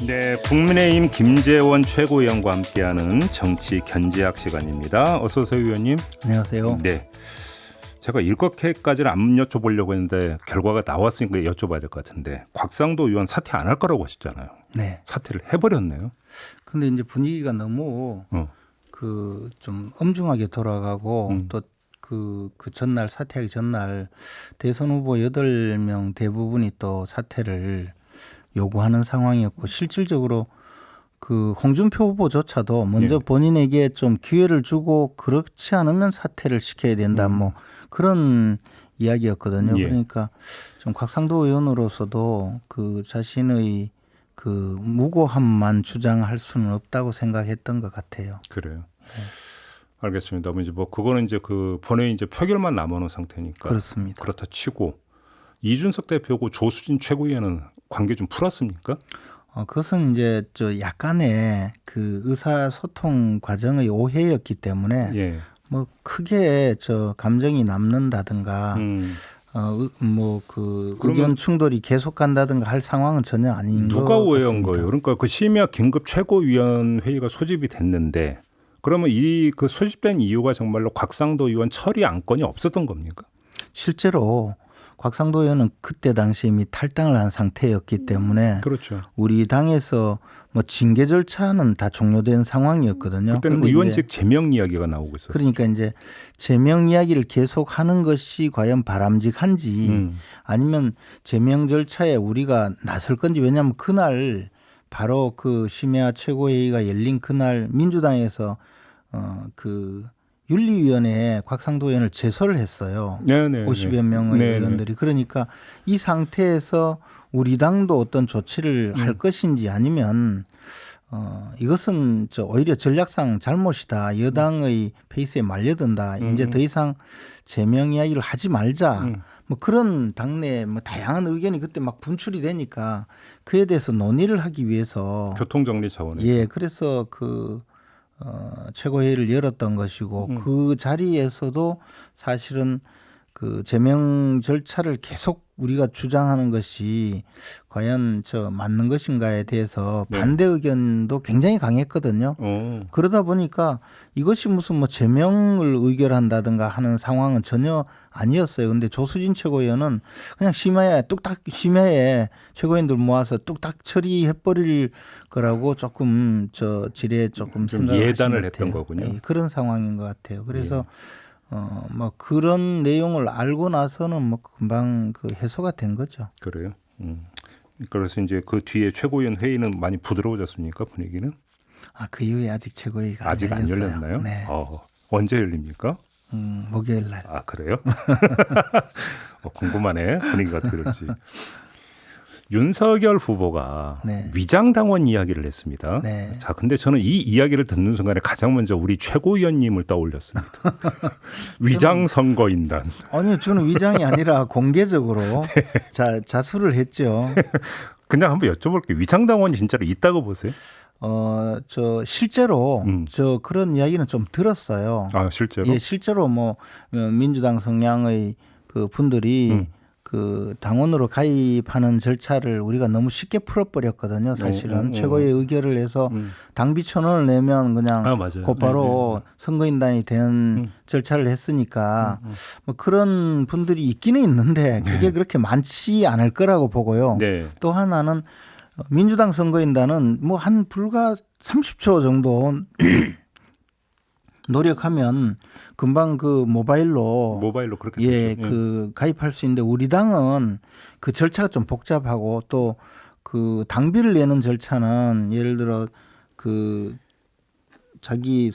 네, 국민의힘 김재원 최고위원과 함께하는 정치 견제학 시간입니다. 어서 오세요, 위원님. 안녕하세요. 네, 제가 이렇게까지는 안 여쭤보려고 했는데 결과가 나왔으니까 여쭤봐야 될 것 같은데 곽상도 의원 사퇴 안 할 거라고 하셨잖아요. 네. 사퇴를 해버렸네요. 근데 이제 분위기가 너무 그 좀 엄중하게 돌아가고 또 그 전날 사퇴하기 전날 대선 후보 8명 대부분이 또 사퇴를 요구하는 상황이었고 실질적으로 그 홍준표 후보조차도 먼저 본인에게 좀 기회를 주고 그렇지 않으면 사퇴를 시켜야 된다 뭐 그런 이야기였거든요. 그러니까 좀 곽상도 의원으로서도 그 자신의 그 무고함만 주장할 수는 없다고 생각했던 것 같아요. 그래요. 알겠습니다. 이제 뭐 그거는 이제 그 본회의 이제 표결만 남아놓은 상태니까 그렇습니다. 그렇다 치고 이준석 대표고 조수진 최고위원은 관계 좀 풀었습니까? 그것은 이제 저 약간의 그 의사소통 과정의 오해였기 때문에 뭐 크게 저 감정이 남는다든가 뭐 그 의견 충돌이 계속 간다든가 할 상황은 전혀 아닌 것 같습니다. 누가 오해한 거예요? 그러니까 그 심야 긴급 최고위원 회의가 소집이 됐는데 그러면 이 그 소집된 이유가 정말로 곽상도 의원 처리 안건이 없었던 겁니까? 실제로 곽상도 의원은 그때 당시 이미 탈당을 한 상태였기 때문에 그렇죠. 우리 당에서 뭐 징계 절차는 다 종료된 상황이었거든요. 그때는 의원직 제명 이야기가 나오고 있었어요. 그러니까 이제 제명 이야기를 계속 하는 것이 과연 바람직한지 아니면 제명 절차에 우리가 나설 건지 왜냐하면 그날 바로 그 심야 최고회의가 열린 그날 민주당에서 그 윤리위원회에 곽상도 의원을 제소를 했어요. 50여 명의 의원들이. 그러니까 이 상태에서 우리 당도 어떤 조치를 할 것인지 아니면 이것은 오히려 전략상 잘못이다. 여당의 페이스에 말려든다. 이제 더 이상 제명 이야기를 하지 말자. 뭐 그런 당내 뭐 다양한 의견이 그때 막 분출이 되니까 그에 대해서 논의를 하기 위해서 교통정리 차원에서. 그래서 그 최고회의를 열었던 것이고 그 자리에서도 사실은 그 제명 절차를 계속 우리가 주장하는 것이 과연 맞는 것인가에 대해서 반대 의견도 굉장히 강했거든요. 그러다 보니까 이것이 무슨 뭐 제명을 의결한다든가 하는 상황은 전혀 아니었어요. 근데 조수진 최고위원은 그냥 심야에 최고위원들 모아서 뚝딱 처리해버릴 거라고 조금 지레 조금 생각을 예단을 했던 거군요. 그런 상황인 것 같아요. 그래서 뭐 그런 내용을 알고 나서는 뭐 금방 그 해소가 된 거죠. 그래요. 그래서 이제 그 뒤에 최고위원 회의는 많이 부드러워졌습니까, 분위기는? 그 이후에 아직 최고위가 아직 안 열렸나요? 네. 언제 열립니까? 목요일 날. 그래요? 궁금하네. 분위기가 어떻게 될지. 윤석열 후보가 위장당원 이야기를 했습니다. 자, 근데 저는 이 이야기를 듣는 순간에 가장 먼저 우리 최고위원님을 떠올렸습니다. 위장선거인단. 아니요, 저는 위장이 아니라 공개적으로 자수를 했죠. 그냥 한번 여쭤볼게요. 위장당원이 진짜로 있다고 보세요? 실제로 그런 이야기는 좀 들었어요. 실제로? 예, 실제로 뭐 민주당 성향의 그 분들이 그 당원으로 가입하는 절차를 우리가 너무 쉽게 풀어버렸거든요. 사실은 최고의 의결을 해서 당비 1,000원을 내면 그냥 곧바로 선거인단이 되는 절차를 했으니까 뭐 그런 분들이 있기는 있는데 그게 그렇게 많지 않을 거라고 보고요. 또 하나는 민주당 선거인단은 뭐 한 불과 30초 정도 노력하면 금방 그 모바일로 그렇게 되죠. 그 가입할 수 있는데 우리 당은 그 절차가 좀 복잡하고 또 그 당비를 내는 절차는 예를 들어 그 자기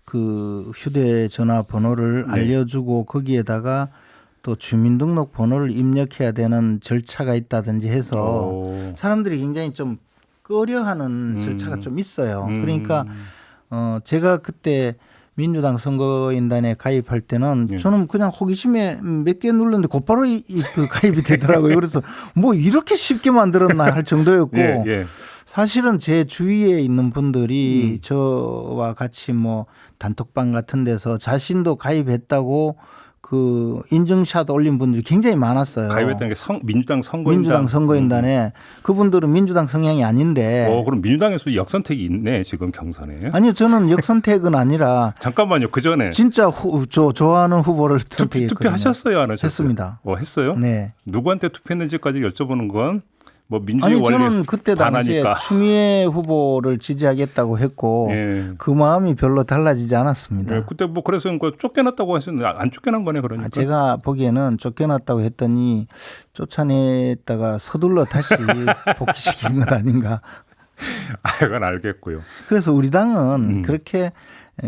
그 휴대전화 번호를 알려주고 거기에다가 또 주민등록 번호를 입력해야 되는 절차가 있다든지 해서 사람들이 굉장히 좀 꺼려하는 절차가 좀 있어요. 그러니까 제가 그때 민주당 선거인단에 가입할 때는 저는 그냥 호기심에 몇 개 눌렀는데 곧바로 그 가입이 되더라고요. 그래서 뭐 이렇게 쉽게 만들었나 할 정도였고 사실은 제 주위에 있는 분들이 저와 같이 뭐 단톡방 같은 데서 자신도 가입했다고 그 인증샷 올린 분들이 굉장히 많았어요. 가입했던 게 민주당 선거인단. 민주당 선거인단에 그분들은 민주당 성향이 아닌데. 그럼 민주당에서 역선택이 있네 지금 경선에. 아니요, 저는 역선택은 아니라. 잠깐만요, 그 전에 진짜 좋아하는 후보를 선택했거든요. 투표하셨어요, 안 하셨어요? 했습니다. 했어요? 네. 누구한테 투표했는지까지 여쭤보는 건 뭐 민주주의 원리 저는 그때 당시에 반하니까. 추미애 후보를 지지하겠다고 했고 예. 그 마음이 별로 달라지지 않았습니다. 예, 그때 뭐 그래서 쫓겨났다고 하셨는데 안 쫓겨난 거네 그러니까. 제가 보기에는 쫓겨났다고 했더니 쫓아냈다가 서둘러 다시 복귀시킨 것 아닌가. 그건 알겠고요. 그래서 우리 당은 그렇게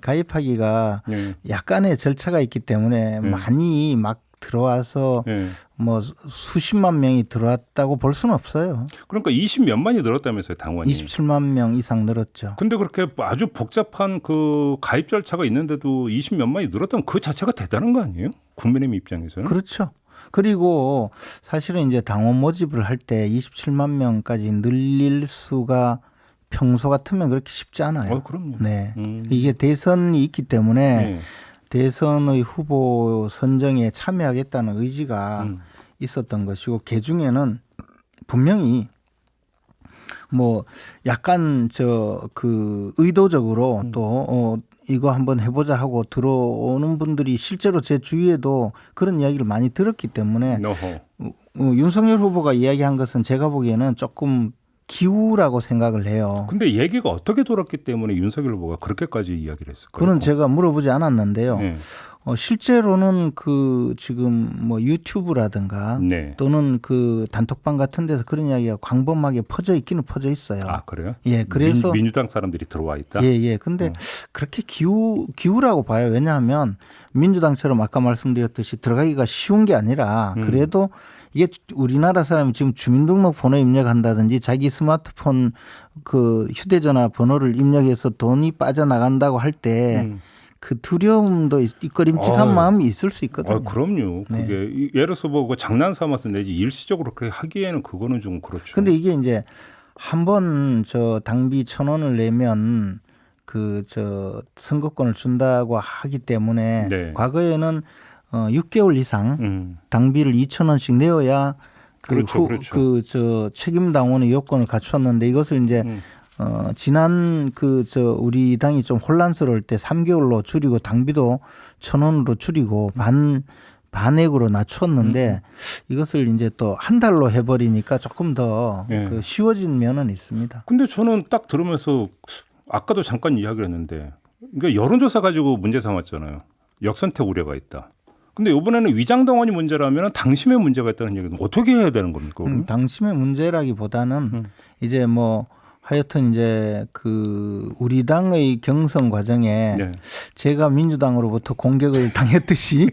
가입하기가 예. 약간의 절차가 있기 때문에 많이 막 들어와서 예. 뭐 수십만 명이 들어왔다고 볼 수는 없어요. 그러니까 20몇만이 늘었다면서요, 당원이. 27만 명 이상 늘었죠. 근데 그렇게 아주 복잡한 그 가입 절차가 있는데도 20몇만이 늘었다면 그 자체가 대단한 거 아니에요? 국민의힘 입장에서는. 그렇죠. 그리고 사실은 이제 당원 모집을 할 때 27만 명까지 늘릴 수가 평소 같으면 그렇게 쉽지 않아요. 그럼요. 네. 이게 대선이 있기 때문에 네. 대선의 후보 선정에 참여하겠다는 의지가 있었던 것이고 개중에는 분명히 뭐 약간 그 의도적으로 또 이거 한번 해보자 하고 들어오는 분들이 실제로 제 주위에도 그런 이야기를 많이 들었기 때문에 윤석열 후보가 이야기한 것은 제가 보기에는 조금 기우라고 생각을 해요. 근데 얘기가 어떻게 돌았기 때문에 윤석열 후보가 그렇게까지 이야기를 했을까요? 그건 제가 물어보지 않았는데요. 네. 실제로는 그 지금 뭐 유튜브라든가 네. 또는 그 단톡방 같은 데서 그런 이야기가 광범하게 퍼져 있기는 퍼져 있어요. 아, 그래요? 예, 그래서 민주당 사람들이 들어와 있다. 예. 근데 그렇게 기우라고 봐요. 왜냐하면 민주당처럼 아까 말씀드렸듯이 들어가기가 쉬운 게 아니라 그래도 이게 우리나라 사람이 지금 주민등록번호 입력한다든지 자기 스마트폰 그 휴대전화 번호를 입력해서 돈이 빠져나간다고 할 때 그 두려움도 꺼림칙한 마음이 있을 수 있거든요. 그럼요. 네. 그게 예를 들어서 뭐 장난 삼아서 내지 일시적으로 그렇게 하기에는 그거는 좀 그렇죠. 근데 이게 이제 한번 당비 1,000원을 내면 선거권을 준다고 하기 때문에 네. 과거에는 6개월 이상 당비를 2,000원씩 내어야 그렇죠. 책임 당원의 요건을 갖췄는데 이것을 이제 지난 우리 당이 좀 혼란스러울 때 3개월로 줄이고 당비도 1,000원으로 줄이고 반액으로 낮췄는데 이것을 이제 또 한 달로 해버리니까 조금 더 쉬워진 면은 있습니다. 근데 저는 딱 들으면서 아까도 잠깐 이야기를 했는데 그러니까 여론조사 가지고 문제 삼았잖아요. 역선택 우려가 있다. 근데 이번에는 위장당원이 문제라면 당심의 문제가 있다는 얘기는 어떻게 해야 되는 겁니까? 당심의 문제라기보다는 이제 뭐 하여튼 이제 우리 당의 경선 과정에 제가 민주당으로부터 공격을 당했듯이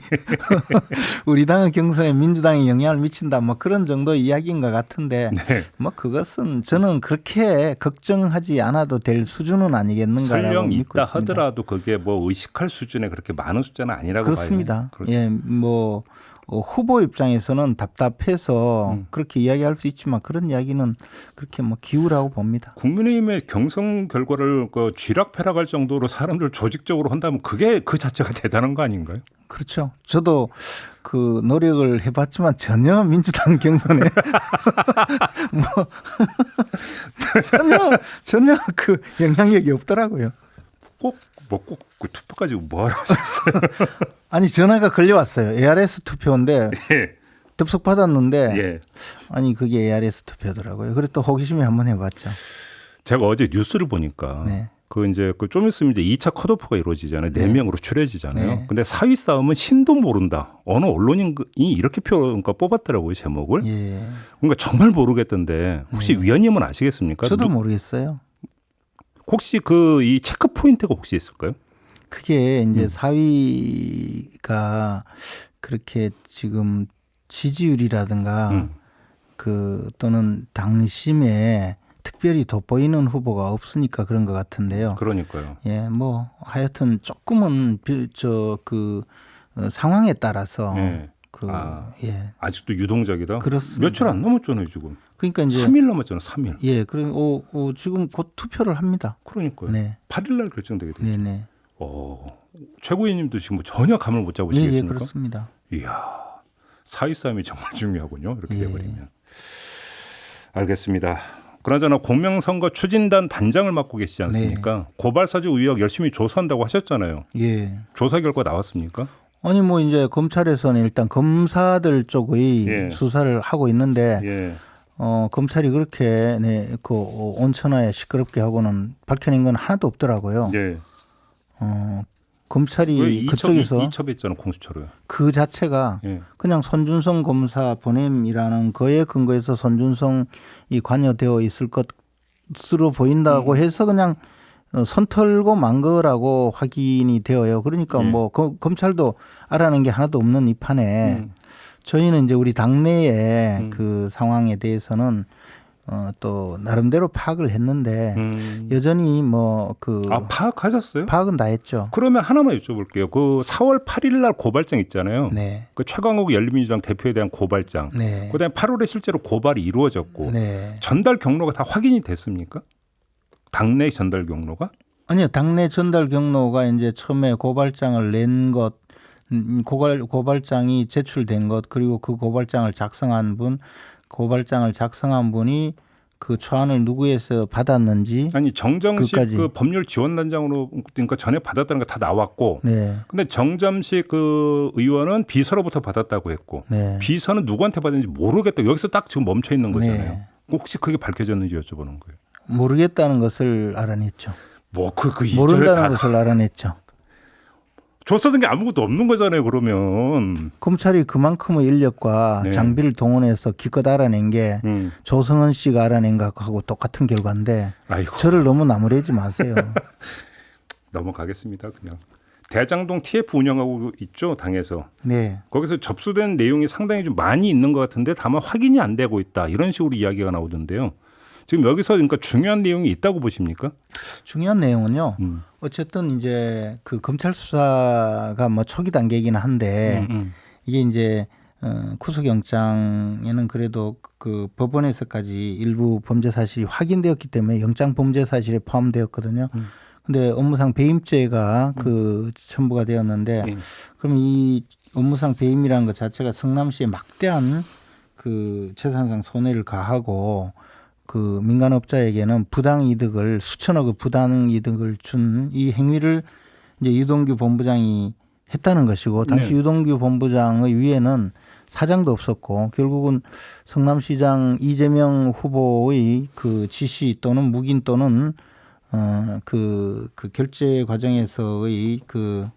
우리 당의 경선에 민주당이 영향을 미친다 뭐 그런 정도 이야기인 것 같은데 뭐 그것은 저는 그렇게 걱정하지 않아도 될 수준은 아니겠는가라고 설령 믿고 있다 있습니다. 하더라도 그게 뭐 의식할 수준의 그렇게 많은 숫자는 아니라고 그렇습니다. 봐요. 예, 뭐 후보 입장에서는 답답해서 그렇게 이야기할 수 있지만 그런 이야기는 그렇게 뭐 기우라고 봅니다. 국민의힘의 경선 결과를 쥐락펴락할 정도로 사람들 조직적으로 한다면 그게 그 자체가 대단한 거 아닌가요? 그렇죠. 저도 그 노력을 해봤지만 전혀 민주당 경선에 뭐 전혀 그 영향력이 없더라고요. 꼭 그 투표까지 뭐하러 하셨어요? 아니 전화가 걸려왔어요. ARS 투표인데 예. 접속 받았는데 예. 아니 그게 ARS 투표더라고요. 그래서 또 호기심에 한번 해봤죠. 제가 어제 뉴스를 보니까 좀 있으면 이제 2차 컷오프가 이루어지잖아요. 4명으로 추려지잖아요. 근데 사위 싸움은 신도 모른다. 어느 언론인이 이렇게 뽑았더라고요, 제목을. 예. 그러니까 정말 모르겠던데 혹시 위원님은 아시겠습니까? 저도 모르겠어요. 혹시 이 체크 포인트가 혹시 있을까요? 그게 이제 사위가 그렇게 지금 지지율이라든가 또는 당심에 특별히 돋보이는 후보가 없으니까 그런 것 같은데요. 그러니까요. 예, 뭐 하여튼 조금은 상황에 따라서 아직도 유동적이다. 그렇습니다. 며칠 안 남았잖아요, 지금. 그러니까 이제 3일 남았잖아요, 3일. 예, 그리고 지금 곧 투표를 합니다. 그러니까요. 네. 8일 날 결정되게 되죠. 네네. 최고위님도 지금 전혀 감을 못 잡으시겠습니까? 예, 그렇습니다. 이야, 사위 싸움이 정말 중요하군요. 이렇게 예. 돼버리면. 알겠습니다. 그나저나 공명선거 추진단 단장을 맡고 계시지 않습니까? 고발사주 의혹 열심히 조사한다고 하셨잖아요. 예. 조사 결과 나왔습니까? 아니 뭐 이제 검찰에서는 일단 검사들 쪽의 예. 수사를 하고 있는데 예. 검찰이 그렇게 그 온천하에 시끄럽게 하고는 밝혀낸 건 하나도 없더라고요. 예. 검찰이 그쪽에서 이첩했잖아 공수처로요. 그 자체가 예. 그냥 손준성 검사 보냄이라는 거에 근거해서 손준성이 관여되어 있을 것으로 보인다고 해서 그냥 선 털고 만 거라고 확인이 되어요. 그러니까 뭐 검찰도 알아낸 게 하나도 없는 이 판에 저희는 이제 우리 당내의 그 상황에 대해서는 또 나름대로 파악을 했는데 여전히 뭐 그 파악하셨어요? 파악은 다 했죠. 그러면 하나만 여쭤볼게요. 그 4월 8일 날 고발장 있잖아요. 네. 그 최강욱 열린민주당 대표에 대한 고발장. 네. 그다음에 8월에 실제로 고발이 이루어졌고 네. 전달 경로가 다 확인이 됐습니까? 당내 전달 경로가? 아니요. 당내 전달 경로가 이제 처음에 고발장을 낸 것, 고발장이 제출된 것, 그리고 그 고발장을 작성한 분이 그 초안을 누구에서 받았는지. 아니 정정식 그까지. 그 법률 지원단장으로 그러니까 전에 받았다는 거 다 나왔고. 네. 근데 정점식 그 의원은 비서로부터 받았다고 했고. 네. 비서는 누구한테 받았는지 모르겠다. 여기서 딱 지금 멈춰 있는 거잖아요. 네. 혹시 그게 밝혀졌는지 여쭤보는 거예요. 모르겠다는 것을 알아냈죠. 그 모른다는 것을 알아냈죠. 조사된 게 아무것도 없는 거잖아요. 그러면 검찰이 그만큼의 인력과 네. 장비를 동원해서 기껏 알아낸 게 조성은 씨가 알아낸 것하고 똑같은 결과인데 아이고. 저를 너무 나무래지 마세요. 넘어가겠습니다. 그냥 대장동 TF 운영하고 있죠. 당에서. 네. 거기서 접수된 내용이 상당히 좀 많이 있는 것 같은데 다만 확인이 안 되고 있다. 이런 식으로 이야기가 나오던데요. 지금 여기서 그러니까 중요한 내용이 있다고 보십니까? 중요한 내용은요. 어쨌든 이제 그 검찰 수사가 뭐 초기 단계이긴 한데 이게 이제 구속영장에는 그래도 그 법원에서까지 일부 범죄 사실이 확인되었기 때문에 영장 범죄 사실에 포함되었거든요. 근데 업무상 배임죄가 그 첨부가 되었는데 그럼 이 업무상 배임이라는 것 자체가 성남시에 막대한 그 재산상 손해를 가하고 그 민간업자에게는 부당이득을 수천억의 부당이득을 준 이 행위를 이제 유동규 본부장이 했다는 것이고 당시 네. 유동규 본부장의 위에는 사장도 없었고 결국은 성남시장 이재명 후보의 그 지시 또는 묵인 또는 그 결제 과정에서의 그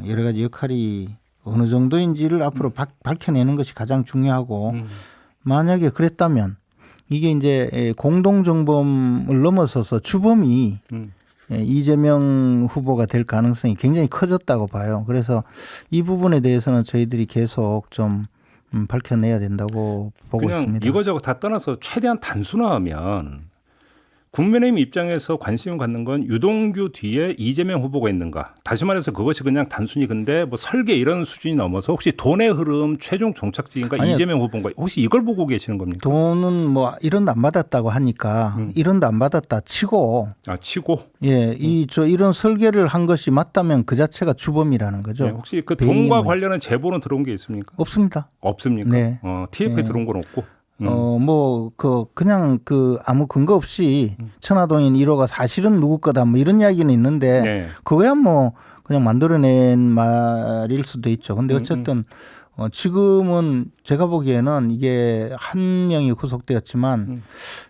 여러 가지 역할이 어느 정도인지를 앞으로 밝혀내는 것이 가장 중요하고 만약에 그랬다면 이게 이제 공동정범을 넘어서서 주범이 이재명 후보가 될 가능성이 굉장히 커졌다고 봐요. 그래서 이 부분에 대해서는 저희들이 계속 좀 밝혀내야 된다고 보고 그냥 있습니다. 이거저거 다 떠나서 최대한 단순화하면 국민의힘 입장에서 관심을 갖는 건 유동규 뒤에 이재명 후보가 있는가. 다시 말해서 그것이 그냥 단순히 근데 뭐 설계 이런 수준이 넘어서 혹시 돈의 흐름 최종 종착지인가 아니요. 이재명 후보인가 혹시 이걸 보고 계시는 겁니까? 돈은 뭐 1원도 안 받았다고 하니까 1원도 안 받았다 치고 치고 예, 이런 설계를 한 것이 맞다면 그 자체가 주범이라는 거죠. 네, 혹시 그 배임은. 돈과 관련한 제보는 들어온 게 있습니까? 없습니다. 없습니까? 네. TF에 네. 들어온 건 없고. 그냥 아무 근거 없이 천화동인 1호가 사실은 누구 거다 뭐 이런 이야기는 있는데 네. 그거야 뭐 그냥 만들어낸 말일 수도 있죠. 근데 어쨌든 지금은 제가 보기에는 이게 한 명이 구속되었지만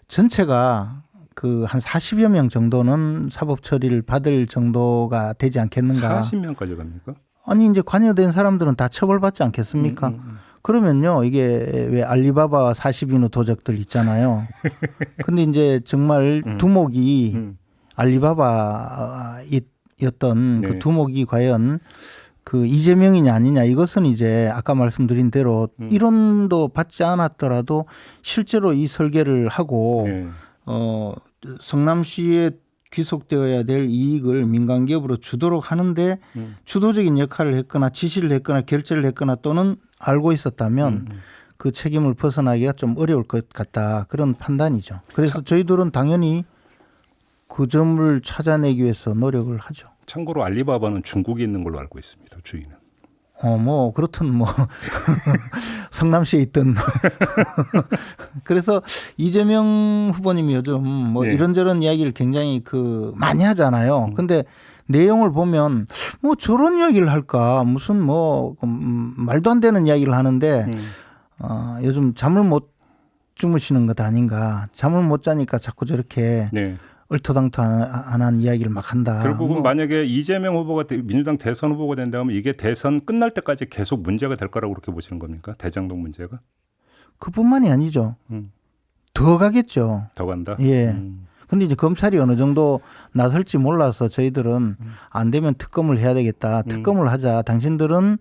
전체가 그 한 40여 명 정도는 사법 처리를 받을 정도가 되지 않겠는가. 40명까지 갑니까? 아니 이제 관여된 사람들은 다 처벌받지 않겠습니까? 그러면요, 이게 왜 알리바바 40인후 도적들 있잖아요. 근데 이제 정말 두목이 알리바바였던 네. 그 두목이 과연 그 이재명이냐 아니냐 이것은 이제 아까 말씀드린 대로 1원도 받지 않았더라도 실제로 이 설계를 하고 네. 성남시에 귀속되어야 될 이익을 민간 기업으로 주도록 하는데 주도적인 역할을 했거나 지시를 했거나 결제를 했거나 또는 알고 있었다면 그 책임을 벗어나기가 좀 어려울 것 같다. 그런 판단이죠. 그래서 저희들은 당연히 그 점을 찾아내기 위해서 노력을 하죠. 참고로 알리바바는 중국에 있는 걸로 알고 있습니다. 주인은. 뭐 그렇든 뭐 성남시에 있던 그래서 이재명 후보님이 요즘 뭐 네. 이런저런 이야기를 굉장히 많이 하잖아요. 근데 내용을 보면 뭐 저런 이야기를 할까 무슨 뭐 말도 안 되는 이야기를 하는데 요즘 잠을 못 주무시는 것 아닌가. 잠을 못 자니까 자꾸 저렇게 네. 얼토당토안한 이야기를 막 한다. 결국은 뭐 만약에 이재명 후보가 민주당 대선 후보가 된다면 이게 대선 끝날 때까지 계속 문제가 될 거라고 그렇게 보시는 겁니까? 대장동 문제가? 그뿐만이 아니죠. 음. 더 가겠죠. 더 간다? 예. 근데 이제 검찰이 어느 정도 나설지 몰라서 저희들은 안 되면 특검을 해야 되겠다. 특검을 하자. 당신들은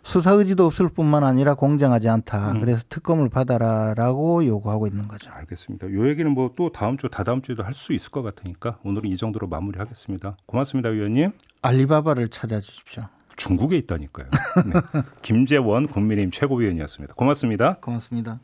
수사 의지도 없을 뿐만 아니라 공정하지 않다. 그래서 특검을 받아라라고 요구하고 있는 거죠. 알겠습니다. 이 얘기는 뭐 또 다음 주, 다다음 주에도 할 수 있을 것 같으니까 오늘은 이 정도로 마무리하겠습니다. 고맙습니다, 위원님. 알리바바를 찾아주십시오. 중국에 있다니까요. 네. 김재원 국민의힘 최고위원이었습니다. 고맙습니다. 고맙습니다.